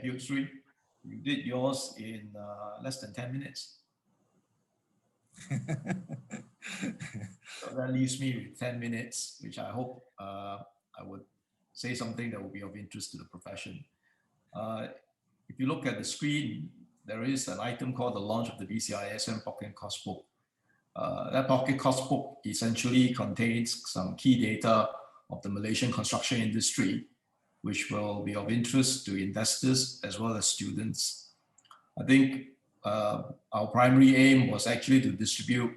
Thank you, Sri. You did yours in less than 10 minutes. So that leaves me with 10 minutes, which I hope I would say something that will be of interest to the profession. If you look at the screen, there is an item called the launch of the BCISM Pocket Cost Book. That Pocket Cost Book essentially contains some key data of the Malaysian construction industry, which will be of interest to investors as well as students. I think our primary aim was actually to distribute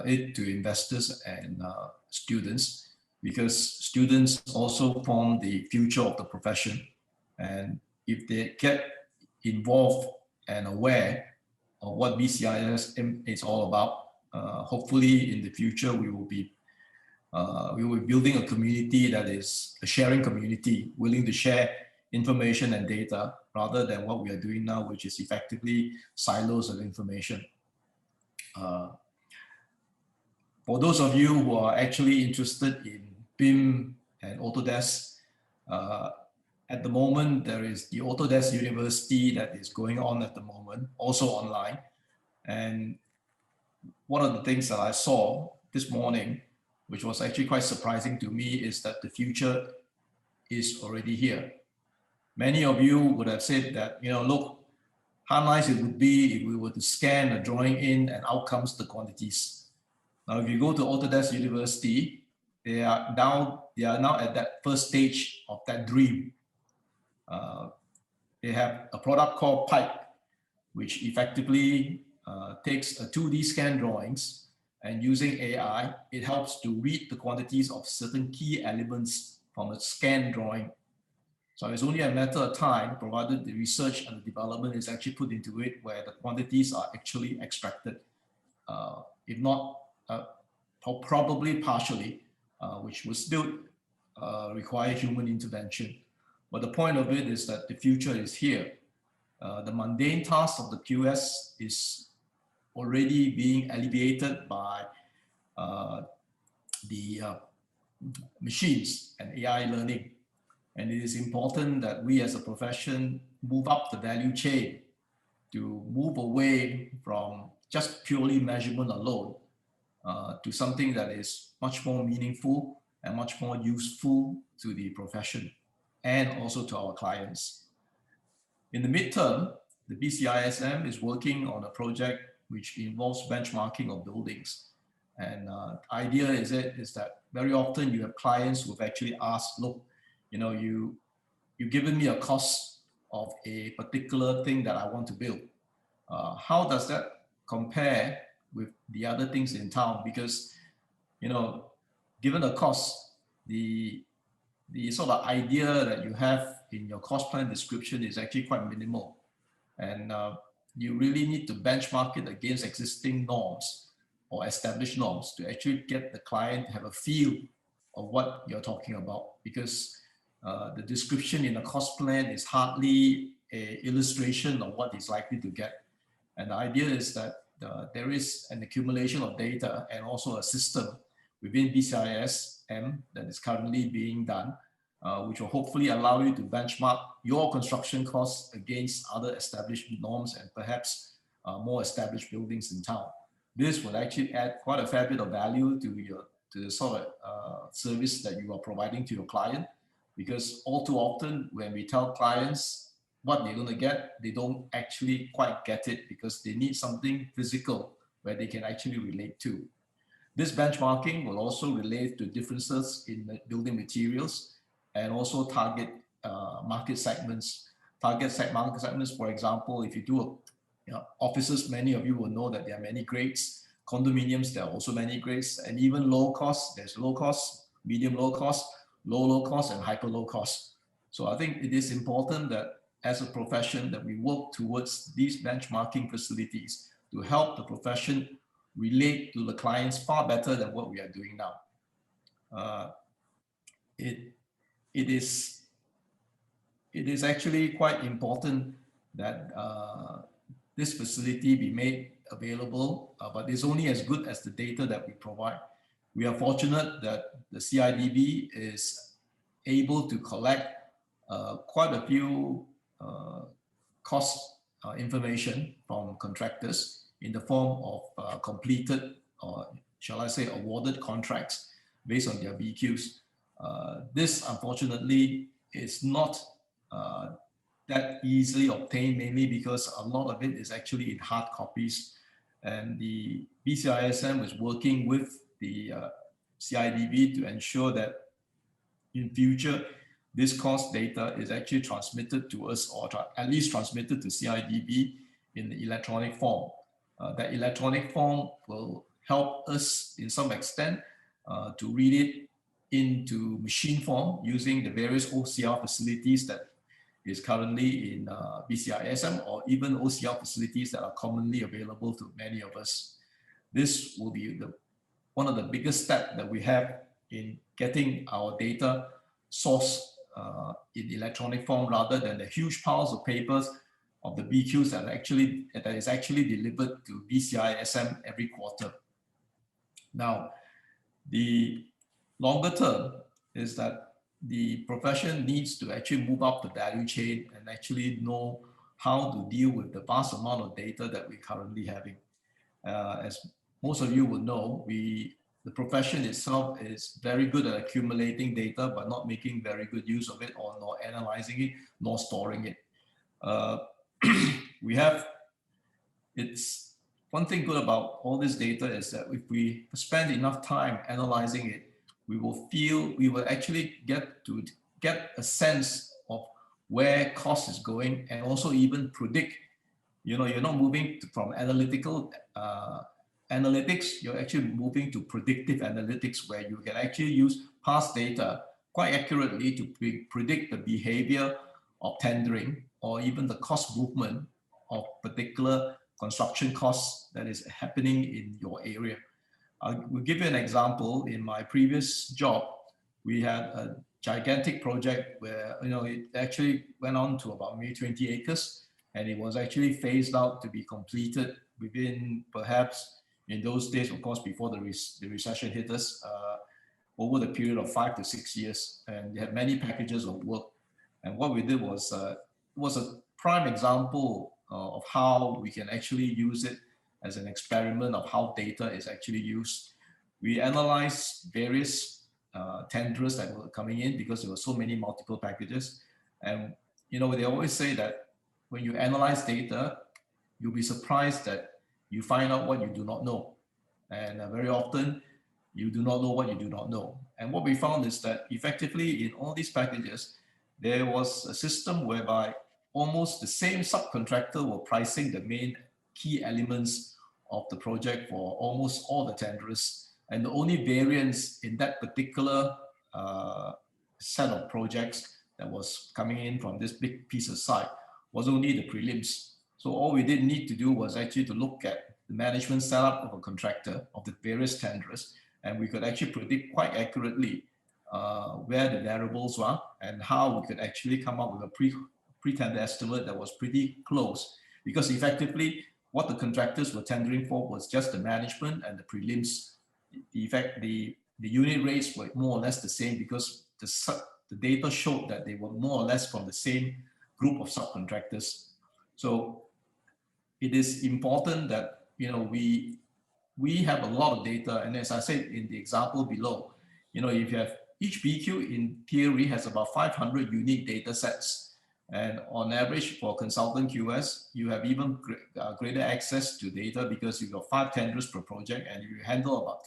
it to investors and students, because students also form the future of the profession. And if they get involved and aware of what BCISM is all about, hopefully in the future we will be building a community that is a sharing community, willing to share information and data rather than what we are doing now, which is effectively silos of information. For those of you who are actually interested in BIM and Autodesk, at the moment there is the Autodesk University that is going on at the moment, also online. And one of the things that I saw this morning, which was actually quite surprising to me, is that the future is already here. Many of you would have said that, you know, look, how nice it would be if we were to scan a drawing in and out comes the quantities. Now, if you go to Autodesk University, they are now at that first stage of that dream. They have a product called Pipe, which effectively takes a 2D scan drawings, and using AI, it helps to read the quantities of certain key elements from a scan drawing. So it's only a matter of time, provided the research and the development is actually put into it, where the quantities are actually extracted. If not, probably partially, which will still require human intervention. But the point of it is that the future is here. The mundane task of the QS is already being alleviated by the machines and AI learning. And it is important that we as a profession move up the value chain to move away from just purely measurement alone to something that is much more meaningful and much more useful to the profession and also to our clients. In the midterm, the BCISM is working on a project which involves benchmarking of buildings. And the idea is that very often you have clients who have actually asked, look, you know, you've given me a cost of a particular thing that I want to build. How does that compare with the other things in town? Because, you know, given the cost, the sort of idea that you have in your cost plan description is actually quite minimal. And you really need to benchmark it against existing norms or established norms to actually get the client to have a feel of what you're talking about. Because the description in a cost plan is hardly an illustration of what he's likely to get. And the idea is that there is an accumulation of data and also a system within BCISM that is currently being done, which will hopefully allow you to benchmark your construction costs against other established norms and perhaps more established buildings in town. This will actually add quite a fair bit of value to the sort of service that you are providing to your client, because all too often when we tell clients what they're going to get, they don't actually quite get it because they need something physical where they can actually relate to. This benchmarking will also relate to differences in building materials and also target market segments. Market segments, for example, if you do offices, many of you will know that there are many grades. Condominiums, there are also many grades, and even low cost, there's low cost, medium low cost, low cost, and hyper low cost. So I think it is important that as a profession that we work towards these benchmarking facilities to help the profession relate to the clients far better than what we are doing now. It is actually quite important that this facility be made available, but it's only as good as the data that we provide. We are fortunate that the CIDB is able to collect quite a few cost information from contractors in the form of completed, or shall I say awarded contracts based on their BQs. This unfortunately is not that easily obtained, mainly because a lot of it is actually in hard copies, and the BCISM is working with the CIDB to ensure that in future this cost data is actually transmitted to us, or at least transmitted to CIDB in the electronic form. That electronic form will help us in some extent to read it into machine form using the various OCR facilities that is currently in BCISM, or even OCR facilities that are commonly available to many of us. This will be one of the biggest steps that we have in getting our data sourced in electronic form, rather than the huge piles of papers of the BQs that is actually delivered to BCISM every quarter. Now, the longer term is that the profession needs to actually move up the value chain and actually know how to deal with the vast amount of data that we're currently having. As most of you will know, the profession itself is very good at accumulating data, but not making very good use of it, or not analyzing it, nor storing it. It's one thing good about all this data is that if we spend enough time analyzing it, we will actually get a sense of where cost is going, and also even predict. You know, you're not moving from analytical analytics, you're actually moving to predictive analytics, where you can actually use past data quite accurately to predict the behavior of tendering, or even the cost movement of particular construction costs that is happening in your area. I will give you an example. In my previous job, we had a gigantic project where, you know, it actually went on to about maybe 20 acres, and it was actually phased out to be completed within, perhaps in those days, of course, before the recession hit us, over the period of 5 to 6 years. And they had many packages of work. And what we did was a prime example of how we can actually use it as an experiment of how data is actually used. We analyzed various tenders that were coming in, because there were so many multiple packages. And, you know, they always say that when you analyze data, you'll be surprised that you find out what you do not know. And very often, you do not know what you do not know. And what we found is that effectively in all these packages, there was a system whereby almost the same subcontractor were pricing the main key elements of the project for almost all the tenderers. And the only variance in that particular set of projects that was coming in from this big piece of site was only the prelims. So all we did need to do was actually to look at the management setup of a contractor of the various tenderers, and we could actually predict quite accurately where the variables were and how we could actually come up with a pre-tender estimate that was pretty close. Because effectively, what the contractors were tendering for was just the management and the prelims. The unit rates were more or less the same, because the data showed that they were more or less from the same group of subcontractors. So it is important that, you know, we have a lot of data, and as I said in the example below, you know, if you have each BQ in theory has about 500 unique data sets, and on average for consultant QS, you have even greater access to data, because you've got 5 tenders per project, and you handle about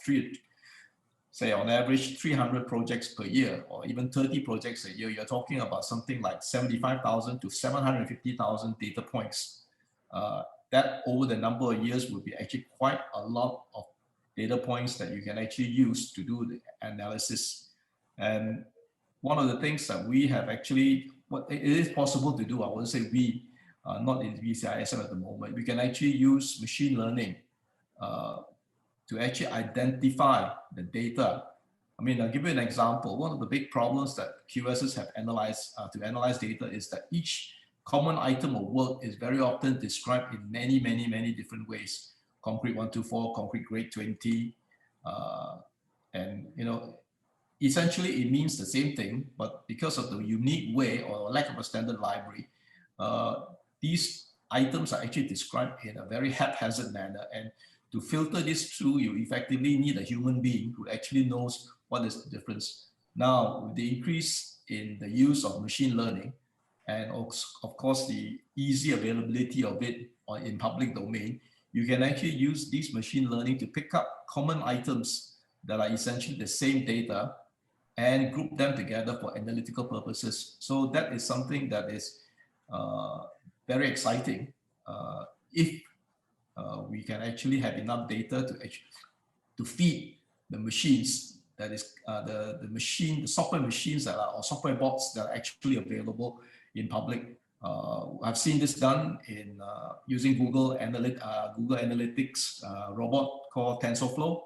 say on average 300 projects per year, or even 30 projects a year. You're talking about something like 75,000 to 750,000 data points. That over the number of years will be actually quite a lot of data points that you can actually use to do the analysis. And one of the things that we have actually, what it is possible to do, I wouldn't say we, not in BCISM at the moment, we can actually use machine learning to actually identify the data. I mean, I'll give you an example. One of the big problems that QSs have analyzed to analyze data is that each common item of work is very often described in many different ways. Concrete 124, concrete grade 20, and, you know, essentially it means the same thing, but because of the unique way or lack of a standard library, these items are actually described in a very haphazard manner. And to filter this through, you effectively need a human being who actually knows what is the difference. Now, with the increase in the use of machine learning, and of course the easy availability of it in public domain, you can actually use this machine learning to pick up common items that are essentially the same data and group them together for analytical purposes. So that is something that is very exciting if we can actually have enough data to feed the machines, that is the software machines that are, or software bots that are actually available in public. I've seen this done in using Google Analytics robot called TensorFlow,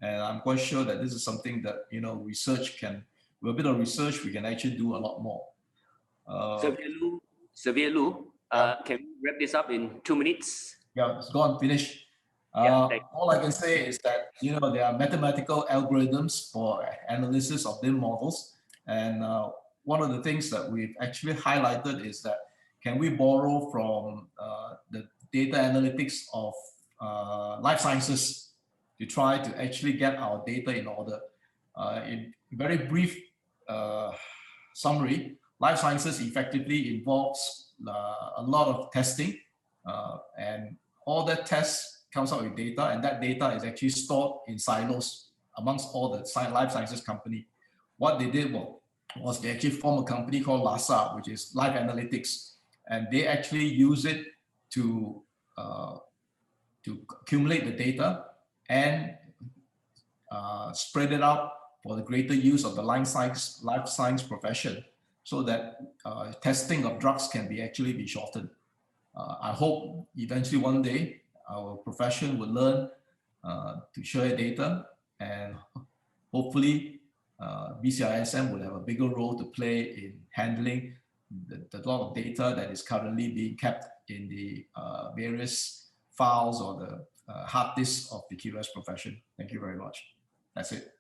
and I'm quite sure that this is something that research can, with a bit of research, we can actually do a lot more. Xavier Lu, can we wrap this up in 2 minutes? Yeah, it's gone, finish. All I can say is that there are mathematical algorithms for analysis of BIM models, and one of the things that we've actually highlighted is that can we borrow from the data analytics of life sciences to try to actually get our data in order. In very brief summary, life sciences effectively involves a lot of testing, and all that tests comes out with data, and that data is actually stored in silos amongst all the life sciences company. What they did was they actually formed a company called LASA, which is Life Analytics, and they actually use it to accumulate the data and spread it out for the greater use of the life science profession, so that testing of drugs can actually be shortened. I hope eventually one day our profession will learn to share data, and hopefully BCISM will have a bigger role to play in handling the lot of data that is currently being kept in the various files or the hard disks of the QS profession. Thank you very much. That's it.